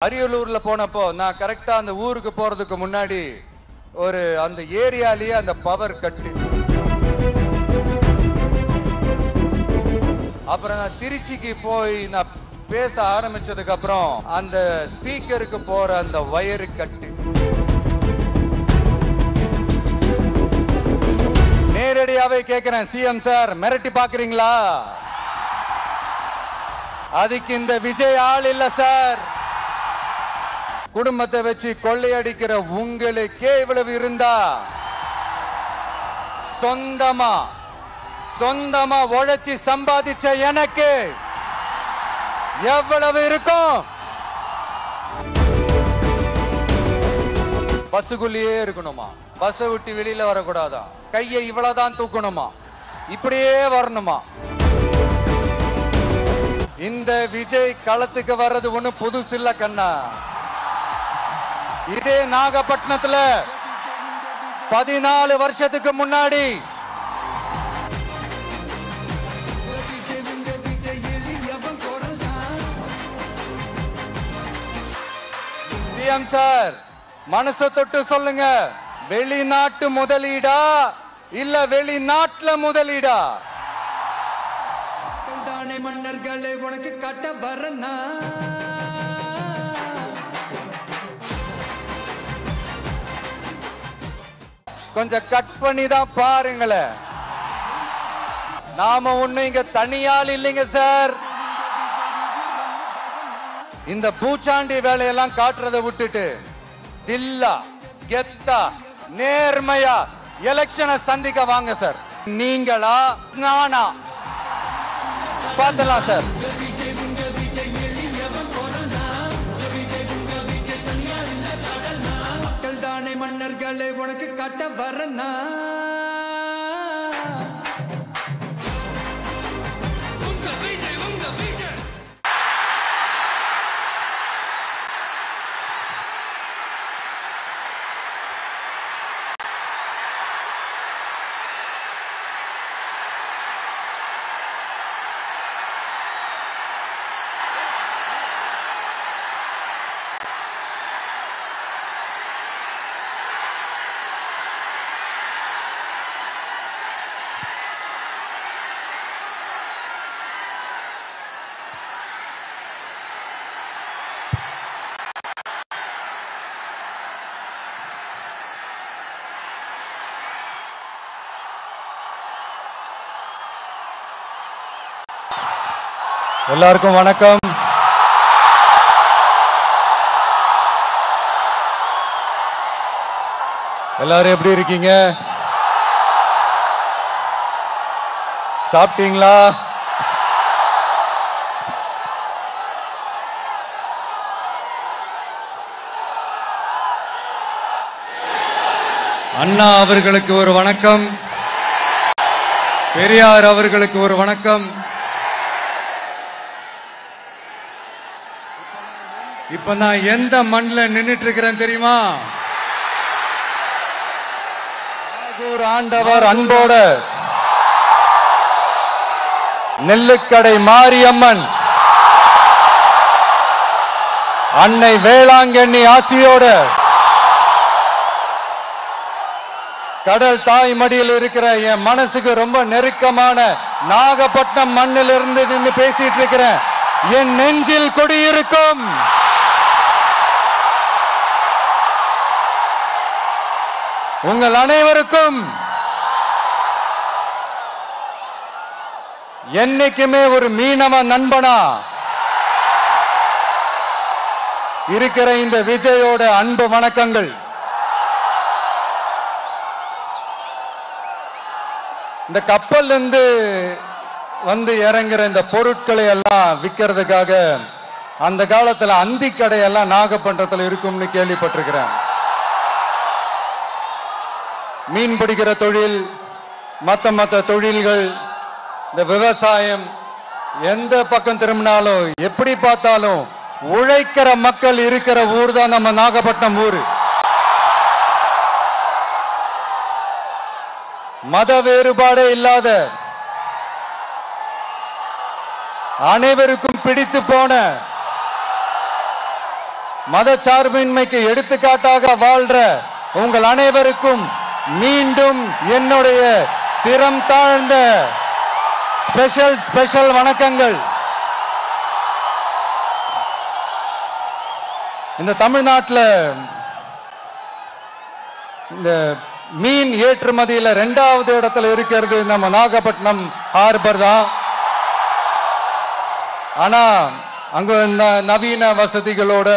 அரியலூர்ல போனப்போ நான் கரெக்டா அந்த ஊருக்கு போறதுக்கு முன்னாடி ஒரு அந்த ஏரியாலயே அந்த பவர் கட்டு. அப்புறம் நான் திருச்சிக்கு போய் நான் பேச ஆரம்பிச்சதுக்கு அப்புறம் அந்த ஸ்பீக்கருக்கு போற அந்த வயரு கட்டு. நேரடியாவே கேக்குறேன், சிஎம் சார் மிரட்டி பாக்குறீங்களா? அதுக்கு இந்த விஜய் ஆள் இல்ல சார். குடும்பத்தை வச்சு கொள்ளையடிக்கிற உங்களுக்கே இவ்வளவு இருந்தா சொந்தமா உழைச்சி சம்பாதிச்ச எனக்கு எவ்வளவு இருக்கும்? பஸ்ஸுக்குள்ளேயே இருக்கணுமா? பஸ்ஸை விட்டு வெளியில வரக்கூடாதா? கையை இவ்வளவுதான் தூக்கணுமா? இப்படியே வரணுமா? இந்த விஜய் களத்துக்கு வர்றது ஒண்ணு புதுசு இல்ல கண்ணா. இதே நாகப்பட்டினத்துல 14 வருஷத்துக்கு முன்னாடி சிஎம் சார் மனசை தொட்டு சொல்லுங்க, வெளிநாட்டு முதலீடா இல்ல வெளிநாட்டுல முதலீடா? மன்னர்களை உனக்கு கட்ட வரனா? கொஞ்சம் கட் பண்ணி தான் பாருங்களேன். நாம ஒண்ணு இங்க தனியால் இல்லைங்க சார். இந்த பூச்சாண்டி வேலையெல்லாம் காட்டுறதை விட்டுட்டு தில்லா கெத்தா நேர்மையா எலெக்ஷனை சந்திக்க வாங்க சார். நீங்களா நானா பார்த்தலாம் சார். மன்னர்களை உனக்கு கட்ட வரனா? எல்லாருக்கும் வணக்கம். எல்லாரும் எப்படி இருக்கீங்க? சாப்பிட்டீங்களா? அண்ணா அவர்களுக்கு ஒரு வணக்கம், பெரியார் அவர்களுக்கு ஒரு வணக்கம். இப்ப நான் எந்த மண்ணில் நின்னுட்டு இருக்கிறேன் தெரியுமா? ஆண்டவர் அன்போட நெல்லுக்கடை மாரியம்மன் அன்னை வேளாங்கண்ணி ஆசியோட கடல் தாய் மடியில் இருக்கிற என் மனசுக்கு ரொம்ப நெருக்கமான நாகப்பட்டினம் மண்ணில் இருந்து நின்று பேசிட்டு இருக்கிறேன். என் நெஞ்சில் கொடியிருக்கும் உங்கள் அனைவருக்கும் என்னைக்குமே ஒரு மீனவ நண்பனா இருக்கிற இந்த விஜயோட அன்பு வணக்கங்கள். இந்த கப்பல் இருந்து வந்து இறங்குற இந்த பொருட்களை எல்லாம் விற்கிறதுக்காக அந்த காலத்துல அந்தி கடையெல்லாம் நாகப்பட்டினத்துல இருக்கும்னு கேள்விப்பட்டிருக்கிறேன். மீன் பிடிக்கிற தொழில், மற்ற தொழில்கள், இந்த விவசாயம், எந்த பக்கம் திரும்பினாலும் எப்படி பார்த்தாலும் உழைக்கிற மக்கள் இருக்கிற ஊர் தான் நம்ம நாகப்பட்டினம் ஊர். மத வேறுபாடே இல்லாத அனைவருக்கும் பிடித்து போன மதச்சார்பின்மைக்கு எடுத்துக்காட்டாக வாழ்ற உங்கள் அனைவருக்கும் மீண்டும் என்னுடைய சிரம் தாழ்ந்த ஸ்பெஷல் வணக்கங்கள். இந்த தமிழ்நாட்டில் இந்த மீன் ஏற்றுமதியில 2வது இடத்துல இருக்கிறது நம்ம நாகப்பட்டினம் ஹார்பர் தான். ஆனா அங்க நவீன வசதிகளோட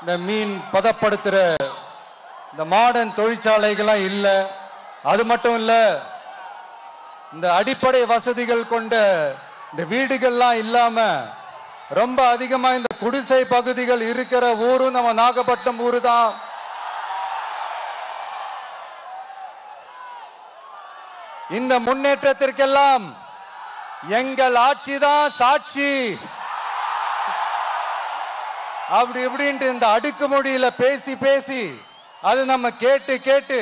இந்த மீன் பதப்படுத்துற இந்த மாடர்ன் தொழிற்சாலைகள்லாம் இல்லை. அது மட்டும் இல்ல, இந்த அடிப்படை வசதிகள் கொண்ட இந்த வீடுகள்லாம் இல்லாம ரொம்ப அதிகமா இந்த குடிசை பகுதிகள் இருக்கிற ஊரும் நம்ம நாகப்பட்டினம் ஊரு தான். இந்த முன்னேற்றத்திற்கெல்லாம் எங்கள் ஆட்சிதான் சாட்சி. அப்படி இப்படின்ட்டு இந்த அடுக்குமொழியில பேசி பேசி அது நம்ம கேட்டு கேட்டு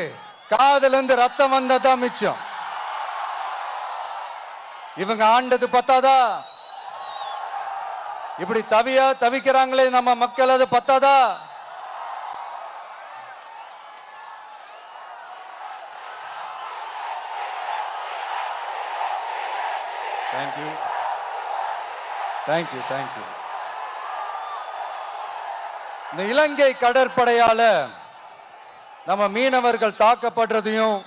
காதுல இருந்து ரத்தம் வந்ததான் மிச்சம். இவங்க ஆண்டது பத்தாதா? இப்படி தவிக்கிறாங்களே நம்ம மக்கள், அது பத்தாதா? தேங்க்யூ. இந்த இலங்கை கடற்படையால நம்ம மீனவர்கள் தாக்கப்படுறதையும்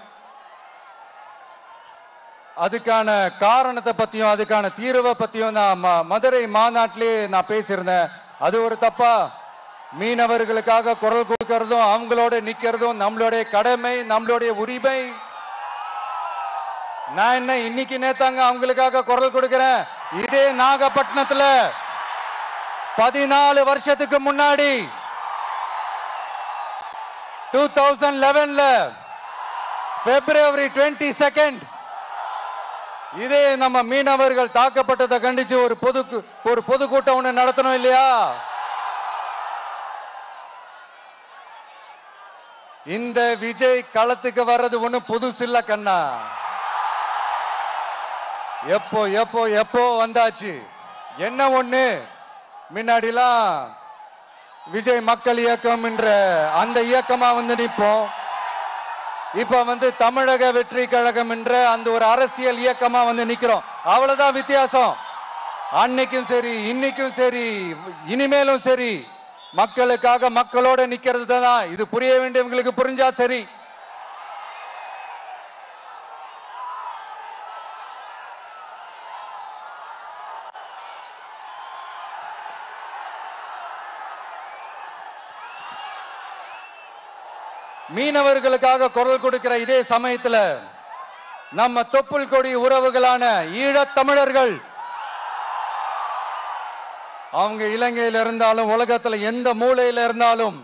அதுக்கான காரணத்தை பத்தியும் அதுக்கான தீர்வை பத்தியும் நான் மதுரை மாநாட்டிலே நான் பேசியிருந்தேன். அது ஒரு தப்பா? மீனவர்களுக்காக குரல் கொடுக்கறதும் அவங்களோட நிக்கிறதும் நம்மளுடைய கடமை, நம்மளுடைய உரிமை. நான் என்ன இன்னைக்கு நேத்தாங்க அவங்களுக்காக குரல் கொடுக்கிறேன். இதே நாகப்பட்டினத்துல 14 வருஷத்துக்கு முன்னாடி 2011 February 22 இதே நம்ம மீனவர்கள் தாக்கப்பட்டதை கண்டிச்சு ஒரு பொதுக்கூட்டம் ஒண்ணு நடத்தணும் இல்லையா? இந்த விஜய் களத்துக்கு வர்றது ஒண்ணு புதுசு இல்ல கண்ணா. எப்போ வந்தாச்சு. என்ன ஒண்ணு, முன்னாடிலாம் விஜய் மக்கள் இயக்கம் என்ற அந்த இயக்கமா நிற்போம். இப்ப தமிழக வெற்றி கழகம் என்ற அந்த ஒரு அரசியல் இயக்கமா நிக்கிறோம். அவ்வளவுதான் வித்தியாசம். அன்னைக்கும் சரி, இன்னைக்கும் சரி, இனிமேலும் சரி, மக்களுக்காக மக்களோட நிக்கிறது தான். இது புரிய வேண்டியவங்களுக்கு புரிஞ்சா சரி. மீனவர்களுக்காக குரல் கொடுக்கிற இதே சமயத்துல நம்ம தொப்புள் கொடி உறவுகளான ஈழத் தமிழர்கள், அவங்க இலங்கையில் இருந்தாலும் உலகத்துல எந்த மூலையில இருந்தாலும்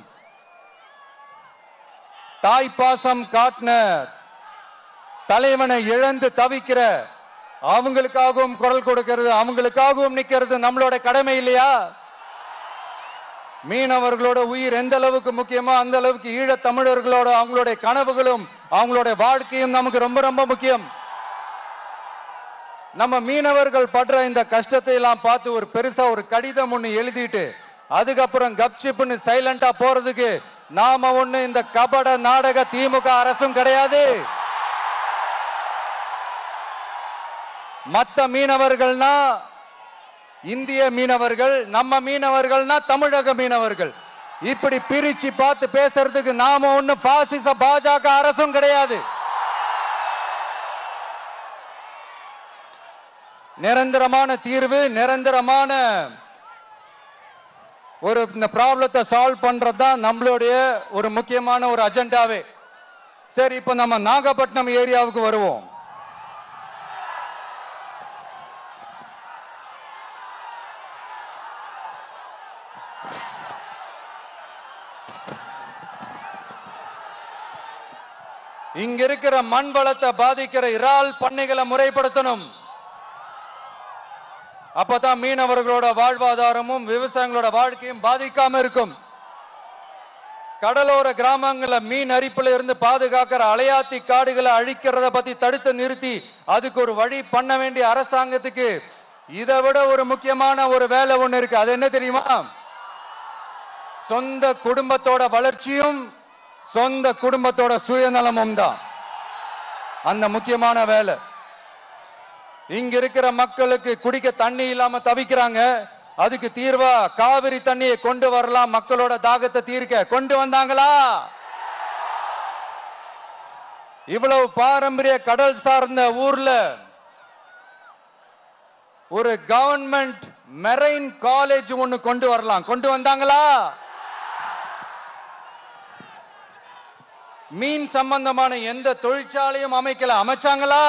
தாய்ப்பாசம் காட்டின தலைவனை இழந்து தவிக்கிற அவங்களுக்காகவும் குரல் கொடுக்கிறது, அவங்களுக்காகவும் நிக்கிறது நம்மளோட கடமை இல்லையா? மீனவர்களோட உயிர் எந்த அளவுக்கு முக்கியமோ அந்த அளவுக்கு ஈழத் தமிழர்களோட அவங்களுடைய கனவுகளும் அவங்களுடைய வாழ்க்கையும் நமக்கு ரொம்ப ரொம்ப முக்கியம். நம்ம மீனவர்கள் படுற இந்த கஷ்டத்தை எல்லாம் பார்த்து ஒரு பெருசா ஒரு கடிதம் ஒண்ணு எழுதிட்டு அதுக்கப்புறம் கப்சிப்னு சைலண்டா போறதுக்கு நாம ஒண்ணு இந்த கபட நாடக திமுக அரசும் கிடையாது. மத்த மீனவர்கள்னா இந்திய மீனவர்கள், நம்ம மீனவர்கள்னா தமிழக மீனவர்கள். இப்படி பிரிச்சு பார்த்து பேசுறதுக்கு நாம ஒண்ணு பாசிச பாஜக அரசும் கிடையாது. நிரந்தரமான தீர்வு, நிரந்தரமான ஒரு இந்த ப்ராப்ளத்தை சால்வ் பண்றதுதான் நம்மளுடைய ஒரு முக்கியமான ஒரு அஜெண்டாவே. சரி, இப்ப நம்ம நாகப்பட்டினம் ஏரியாவுக்கு வருவோம். இங்க இருக்கிற மண் வளத்தை பாதிக்கிற இறால் பண்ணைகளை முறைப்படுத்தணும். அப்பதான் மீனவர்களோட வாழ்வாதாரமும் விவசாயிகளோட வாழ்க்கையும் பாதிக்காம இருக்கும். கடலோர கிராமங்கள மீன் அரிப்புல இருந்து பாதுகாக்கிற அலையாத்தி காடுகளை அழிக்கிறத பத்தி தடுத்து நிறுத்தி அதுக்கு ஒரு வழி பண்ண வேண்டிய அரசாங்கத்துக்கு இதை விட ஒரு முக்கியமான ஒரு வேலை ஒண்ணு இருக்கு. அது என்ன தெரியுமா? சொந்த குடும்பத்தோட வளர்ச்சியும் சொந்த குடும்பத்தோட சுயநலமும் தான் அந்த முக்கியமான வேலை. இங்க இருக்கிற மக்களுக்கு குடிக்க தண்ணி இல்லாம தவிக்கிறாங்க. அதுக்கு தீர்வா காவிரி தண்ணியை கொண்டு வரலாம், மக்களோட தாகத்தை தீர்க்க கொண்டு வந்தாங்களா? இவ்வளவு பாரம்பரிய கடல் சார்ந்த ஊர்ல ஒரு கவர்மெண்ட் மெரைன் காலேஜ் ஒன்னு கொண்டு வரலாம், கொண்டு வந்தாங்களா? மீன் சம்பந்தமான எந்த தொழிற்சாலையும் அமைக்கல, அமைச்சாங்களா?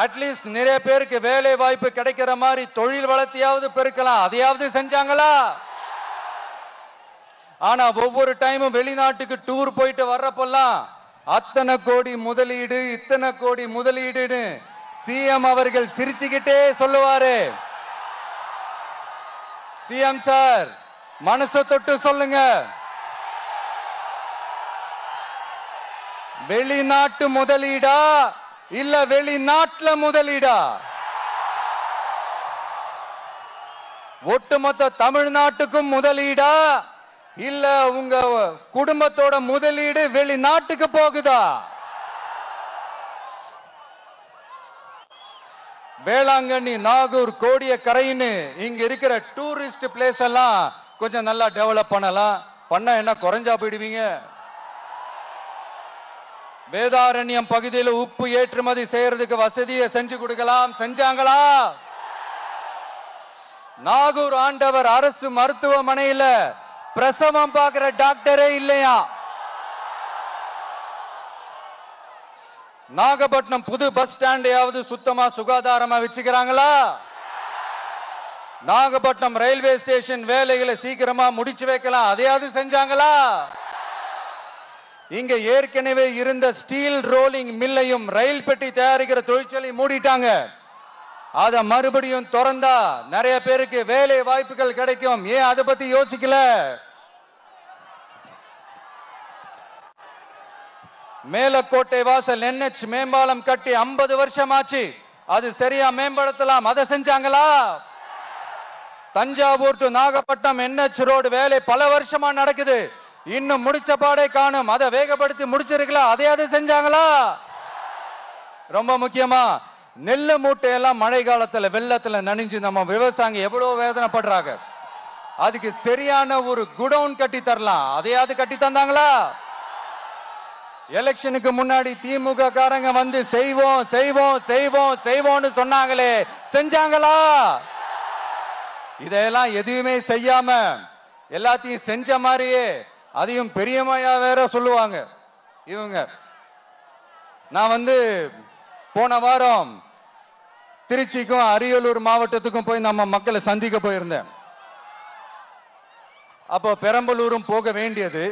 அட்லீஸ்ட் நிறைய பேருக்கு வேலை வாய்ப்பு கிடைக்கிற மாதிரி தொழில் வளர்த்தியாவது பெருக்கலாம், அதையாவது செஞ்சாங்களா? ஆனா ஒவ்வொரு டைமும் வெளிநாட்டுக்கு டூர் போயிட்டு வர்றப்பெல்லாம் அத்தனை கோடி முதலீடு, இத்தனை கோடி முதலீடு சிஎம் அவர்கள் சிரிச்சுக்கிட்டே சொல்லுவாரு. சிஎம் சார், மனசை தொட்டு சொல்லுங்க, வெளிநாட்டு முதலீடா இல்ல வெளிநாட்டுல முதலீடா? ஒட்டுமொத்த தமிழ்நாட்டுக்கும் முதலீடா இல்ல உங்க குடும்பத்தோட முதலீடு வெளிநாட்டுக்கு போகுதா? வேளாங்கண்ணி, நாகூர், கோடியக்கரைன்னு இங்க இருக்கிற டூரிஸ்ட் பிளேஸ் எல்லாம் கொஞ்சம் நல்லா டெவலப் பண்ணலாம். பண்ண என்ன குறைஞ்சா போயிடுவீங்க? வேதாரண்யம் பகுதியில் உப்பு ஏற்றுமதி செய்யறதுக்கு வசதியை செஞ்சு கொடுக்கலாம், செஞ்சாங்களா? நாகூர் ஆண்டவர் அரசு மருத்துவமனையில பிரசவம் பார்க்கிற டாக்டரே இல்லையா? நாகப்பட்டினம் புது பஸ் ஸ்டாண்டையாவது சுத்தமா சுகாதாரமா வச்சுக்கிறாங்களா? நாகப்பட்டினம் ரயில்வே ஸ்டேஷன் வேலைகளை சீக்கிரமா முடிச்சு வைக்கலாம், அதையாவது செஞ்சாங்களா? இங்க ஏற்கனவே இருந்த ஸ்டீல் ரோலிங் மில்லையும் ரயில் பெட்டி தயாரிக்கிற தொழிற்சாலை மூடிட்டாங்க. அத மறுபடியும் திறந்தா நிறைய பேருக்கு வேலை வாய்ப்புகள் கிடைக்கும். ஏன் அதை பத்தி யோசிக்கல? மேலக்கோட்டை வாசல் NH மேம்பாலம் கட்டி 50 வருஷம் ஆச்சு, அது சரியா மேம்படுத்தலாம், அதை செஞ்சாங்களா? Thanjavur to Nagapattinam NH road வேலை பல வருஷமா நடக்குது, இன்னும் முடிச்ச பாடே காணும், அதை வேகப்படுத்தி முடிச்சிருக்கலாம், அதையாவது செஞ்சாங்களா? ரொம்ப முக்கியமா நெல்லு மூட்டையெல்லாம் மழை காலத்துல வெள்ளத்துல நனைஞ்சு நம்ம விவசாயிங்க எவ்வளவு வேதனைப்படுறாங்க. அதுக்கு சரியான ஒரு குடவுன் கட்டி தரலாம், அதையாவது கட்டி தந்தாங்களா? எலெக்ஷனுக்கு முன்னாடி திமுக காரங்க வந்து செய்வோம் செய்வோம் செய்வோம் செய்வோம்னு சொன்னாங்களே, செஞ்சாங்களா? இதெல்லாம் எதுவுமே செய்யாம எல்லாத்தையும் செஞ்ச மாதிரியே அதையும் பெரியமையா வேற சொல்லுவாங்க இவங்க. நான் வந்து போன வாரம் திருச்சிக்கும் அரியலூர் மாவட்டத்துக்கும் போய் நம்ம மக்களை சந்திக்க போயிருந்தேன். அப்போ பெரம்பலூரும் போக வேண்டியது.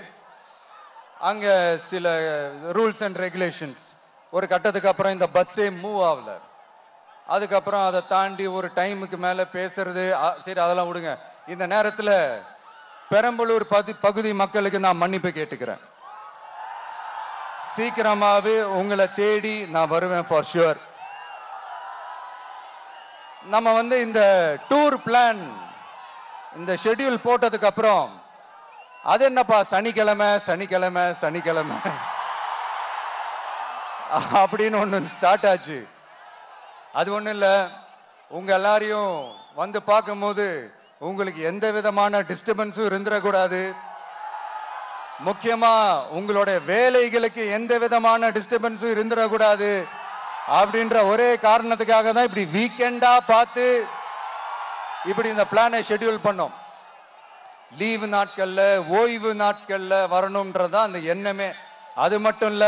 அங்க சில ரூல்ஸ் அண்ட் ரெகுலேஷன்ஸ், ஒரு கட்டத்துக்கு அப்புறம் இந்த பஸ்ஸே மூவ் ஆகல. அதுக்கப்புறம் அதை தாண்டி ஒரு டைமுக்கு மேல பேசுறது, சரி அதெல்லாம் விடுங்க. இந்த நேரத்தில் பெரம்பலூர் பகுதி மக்களுக்கு நான் மன்னிப்பு கேட்டுக்கிறேன். சீக்கிரமாவே உங்களை தேடி நான் வருவேன் ஃபார் ஷுவர். நம்ம வந்து இந்த டூர் பிளான், இந்த ஷெட்யூல் போட்டதுக்கு அப்புறம் அது என்னப்பா சனிக்கிழமை சனிக்கிழமை சனிக்கிழமை அப்படின்னு ஒன்று ஸ்டார்ட் ஆச்சு. அது ஒன்றும் இல்லை, உங்க எல்லாரையும் வந்து பார்க்கும்போது உங்களுக்கு எந்த விதமான டிஸ்டர்பன்ஸும் இருந்துடக்கூடாது. முக்கியமா உங்களுடைய வேலைகளுக்கு எந்த விதமான டிஸ்டர்பன்ஸும் இருந்துடக்கூடாது அப்படின்ற ஒரே காரணத்துக்காக தான் இப்படி வீக்கெண்டா பார்த்து இப்படி இந்த பிளானை ஷெட்யூல் பண்ணோம். லீவு நாட்கள்ல ஓய்வு நாட்கள்ல வரணும்ன்றதான் அந்த எண்ணமே. அது மட்டும் இல்ல,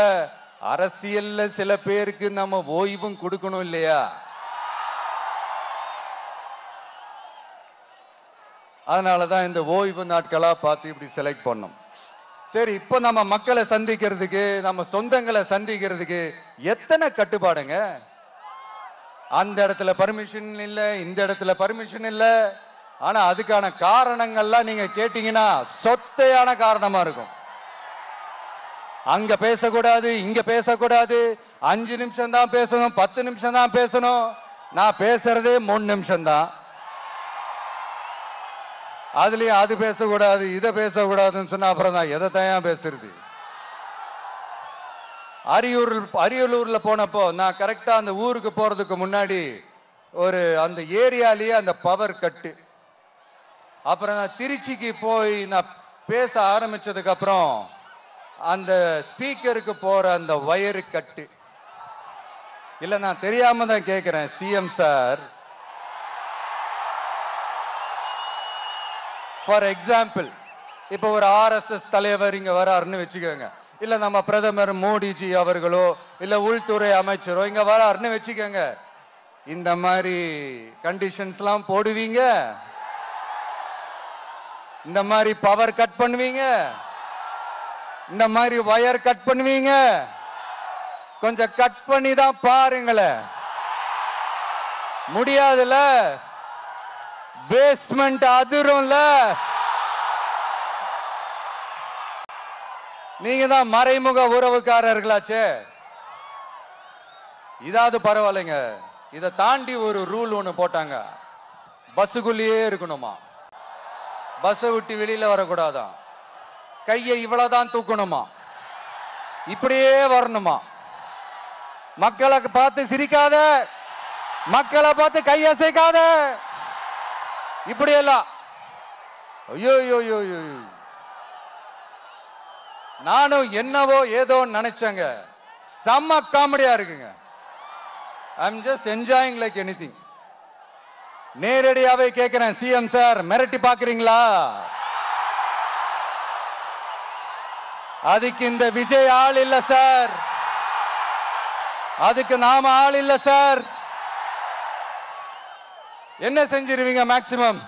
அரசியல்ல சில பேருக்கு நம்ம ஓய்வும் கொடுக்கணும் இல்லையா? அதனாலதான் இந்த ஓய்வு நாட்களா பார்த்து இப்படி செலக்ட் பண்ணோம். சரி, இப்போ நம்ம மக்களை சந்திக்கிறதுக்கு, நம்ம சொந்தங்களை சந்திக்கிறதுக்கு எத்தனை கட்டுப்பாடுங்க. அந்த இடத்துல பர்மிஷன் இல்லை, இந்த இடத்துல பர்மிஷன் இல்லை. ஆனா அதுக்கான காரணங்கள்லாம் நீங்க கேட்டீங்கன்னா சொத்தையான காரணமா இருக்கும். அங்க பேசக்கூடாது, இங்க பேசக்கூடாது, 5 நிமிஷம் தான் பேசணும், 10 நிமிஷம் தான் பேசணும். நான் பேசுறதே 3 நிமிஷம் தான். அதுலயும் அது பேசக்கூடாது இதை பேசக்கூடாதுன்னு சொன்னா அப்புறம் தான் எதை தான் பேசுறது. அரியலூர்ல போனப்போ நான் கரெக்டா அந்த ஊருக்கு போறதுக்கு முன்னாடி ஒரு அந்த ஏரியாலேயே அந்த பவர் கட்டு. அப்புறம் நான் திருச்சிக்கு போய் நான் பேச ஆரம்பிச்சதுக்கு அப்புறம் அந்த ஸ்பீக்கருக்கு போற அந்த வயரு கட்டு. இல்ல நான் தெரியாம தான் கேட்கிறேன் சிஎம் சார். ஃபார் எக்ஸாம்பிள் இப்போ ஒரு RSS தலைவர் இங்க வராருன்னு வச்சுக்கோங்க, இல்ல நம்ம பிரதமர் மோடிஜி அவர்களோ இல்ல உள்துறை அமைச்சரோ இங்க வராருன்னு வச்சுக்கோங்க, இந்த மாதிரி கண்டிஷன்ஸ்லாம் போடுவீங்க, இந்த மாதிரி பவர் கட் பண்ணுவீங்க, இந்த மாதிரி வயர் கட் பண்ணுவீங்க. கொஞ்சம் கட் பண்ணி தான் பாருங்களேன். முடியாதுல, பேஸ்மெண்ட் அதிரும்ல. நீங்க தான் மறைமுக உறவுக்காரர்களாச்சே. இதாவது பரவாயில்லைங்க. இதை தாண்டி ஒரு ரூல் ஒண்ணு போட்டாங்க, பஸ்ஸுக்குள்ளேயே இருக்கணுமா, பஸ்ஸை விட்டு வெளியில வரக்கூடாதான், கையை இவ்வளவுதான் தூக்கணுமா, இப்படியே வரணுமா, மக்களை பார்த்து சிரிக்காத, மக்களை பார்த்து கையசைக்காத, இப்படியெல்லாம். ஐயோ ஐயோ ஐயோ, நானும் என்னவோ ஏதோ நினைச்சேங்க. செம்ம காமெடியா இருக்குங்க. I am just enjoying like anything. நேரடியாவே கேட்கிறேன் சிஎம் சார், மிரட்டி பாக்குறீங்களா? அதுக்கு இந்த விஜய் ஆள் இல்ல சார், அதுக்கு நாம ஆள் இல்ல சார். என்ன செஞ்சிருவீங்க? மேக்சிமம்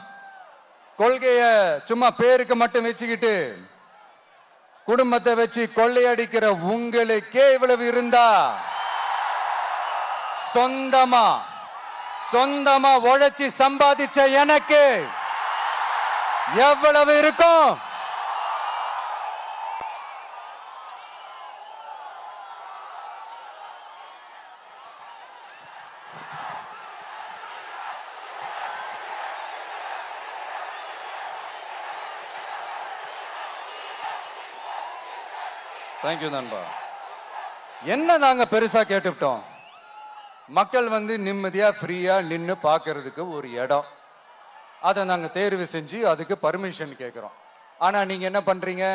கொள்கைய சும்மா பேருக்கு மட்டும் வச்சுக்கிட்டு குடும்பத்தை வச்சு கொள்ளையடிக்கிற உங்களுக்கே இவ்வளவு இருந்தா, சொந்தமா உழைச்சி சம்பாதிச்ச எனக்கு எவ்வளவு இருக்கும்? தேங்க்யூ நண்பா. என்ன நாங்க பெருசா கேட்டுவிட்டோம்? மக்கள் வந்து நிம்மதியா ஃப்ரீயா நின்று பார்க்கறதுக்கு ஒரு இடம், அதை நாங்க தேர்வு செஞ்சு அதுக்கு பர்மிஷன் கேட்கிறோம். ஆனா நீங்க என்ன பண்றீங்க?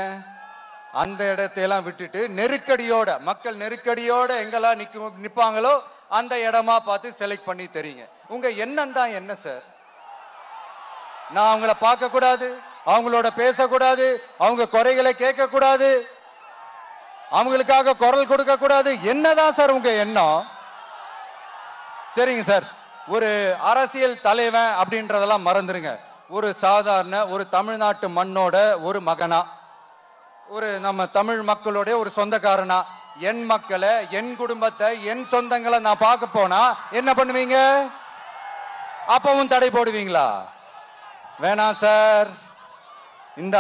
அந்த இடத்தையெல்லாம் விட்டுட்டு நெருக்கடியோட, மக்கள் நெருக்கடியோட எங்கெல்லாம் நிப்பாங்களோ அந்த இடமா பார்த்து செலக்ட் பண்ணி தரீங்க. உங்க எண்ணம் தான் என்ன சார்? நான் அவங்கள பார்க்க கூடாது, அவங்களோட பேசக்கூடாது, அவங்க குறைகளை கேட்க கூடாது, அவங்களுக்காக குரல் கொடுக்க கூடாது, என்னதான் சார் உங்க எண்ணம்? சரிங்க சார், ஒரு அரசியல் தலைவன் அப்படின்றதெல்லாம் மறந்துருங்க. ஒரு சாதாரண ஒரு தமிழ்நாட்டு மண்ணோட ஒரு மகனா, ஒரு நம்ம தமிழ் மக்களோட ஒரு சொந்தக்காரனா, என் மக்களை, என் குடும்பத்தை, என் சொந்தங்களை நான் பார்க்க போனா என்ன பண்ணுவீங்க? அப்பவும் தடை போடுவீங்களா? வேணாம் சார். இந்த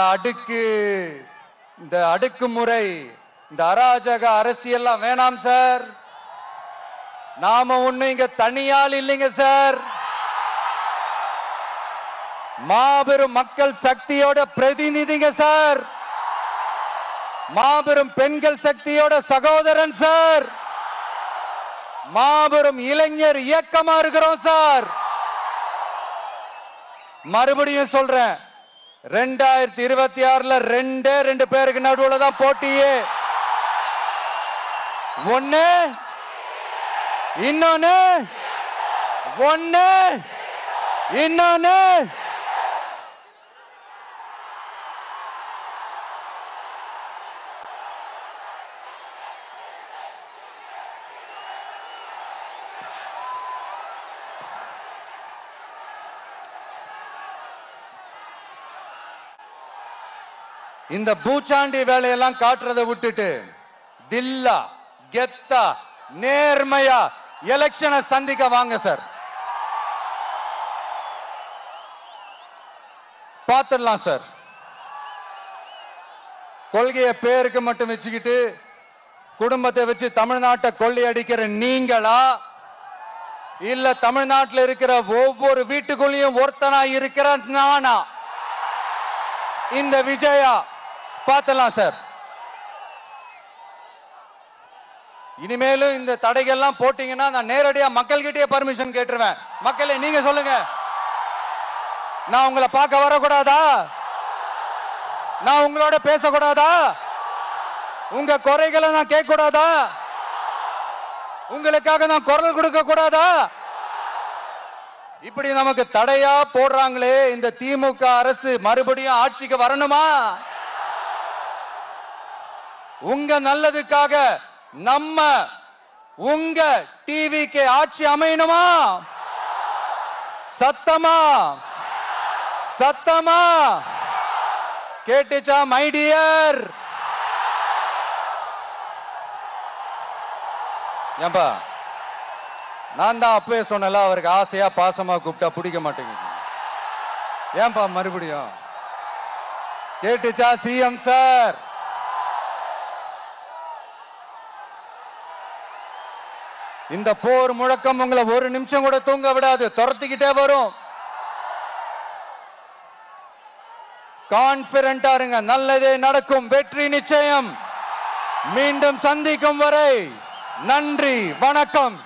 அடுக்குமுறை, இந்த அராஜக அரசியல்லாம் வேணாம் சார். நாம ஒண்ணு இங்க தனியால் இல்லைங்க சார், மாபெரும் மக்கள் சக்தியோட பிரதிநிதிங்க சார், மாபெரும் பெண்கள் சக்தியோட சகோதரன் சார், மாபெரும் இளைஞர் இயக்கமா இருக்கிறோம் சார். மறுபடியும் சொல்றேன், 2026 ரெண்டு பேருக்கு நடுவுல தான் போட்டியே. ஒண்ணு இன்னொன்னு, இந்த பூச்சாண்டி வேலையெல்லாம் காட்டுறதை விட்டுட்டு தில்லா கெத்தா நேர்மையா எலெக்ஷனை சந்திக்க வாங்க சார். பார்த்துடலாம் சார். கொள்கையை பேருக்கு மட்டும் வச்சுக்கிட்டு குடும்பத்தை வச்சு தமிழ்நாட்டை கொள்ளையடிக்கிற நீங்களா, இல்ல தமிழ்நாட்டில் இருக்கிற ஒவ்வொரு வீட்டுக்குள்ளேயும் ஒருத்தனா இருக்கிற நானா? இந்த விஜயா பார்த்தலாம் சார். இனிமேலும் இந்த தடைகள்லாம் போட்டீங்கன்னா நான் நேரடியா மக்கள்கிட்டயே பர்மிஷன் கேட்டுருவேன். மக்களே நீங்க சொல்லுங்க, நான் உங்களை பார்க்க வரக்கூடாதா? நான் உங்களோட பேசக்கூடாதா? உங்க குறைகளை நான் கேட்க கூடாதா? உங்களுக்காக நான் குரல் கொடுக்க கூடாதா? இப்படி நமக்கு தடையா போடுறாங்களே, இந்த திமுக அரசு மறுபடியும் ஆட்சிக்கு வரணுமா? உங்க நல்லதுக்காக நம்ம உங்க டிவிக்கு ஆட்சி அமையணுமா? சத்தமா சத்தமா கேட்டுச்சா மை டியர்? ஏன்பா நான் தான் அப்பவே சொன்னல, அவருக்கு ஆசையா பாசமா கூப்பிட்டா பிடிக்க மாட்டேங்குது. ஏன்பா மறுபடியும் கேட்டுச்சா சிஎம் சார்? இந்த போர் முழக்கம் உங்களை ஒரு நிமிஷம் கூட தூங்க விடாது, துரத்திக்கிட்டே வரும். கான்பிடண்டா இருங்க, நல்லதே நடக்கும், வெற்றி நிச்சயம். மீண்டும் சந்திக்கும் வரை நன்றி, வணக்கம்.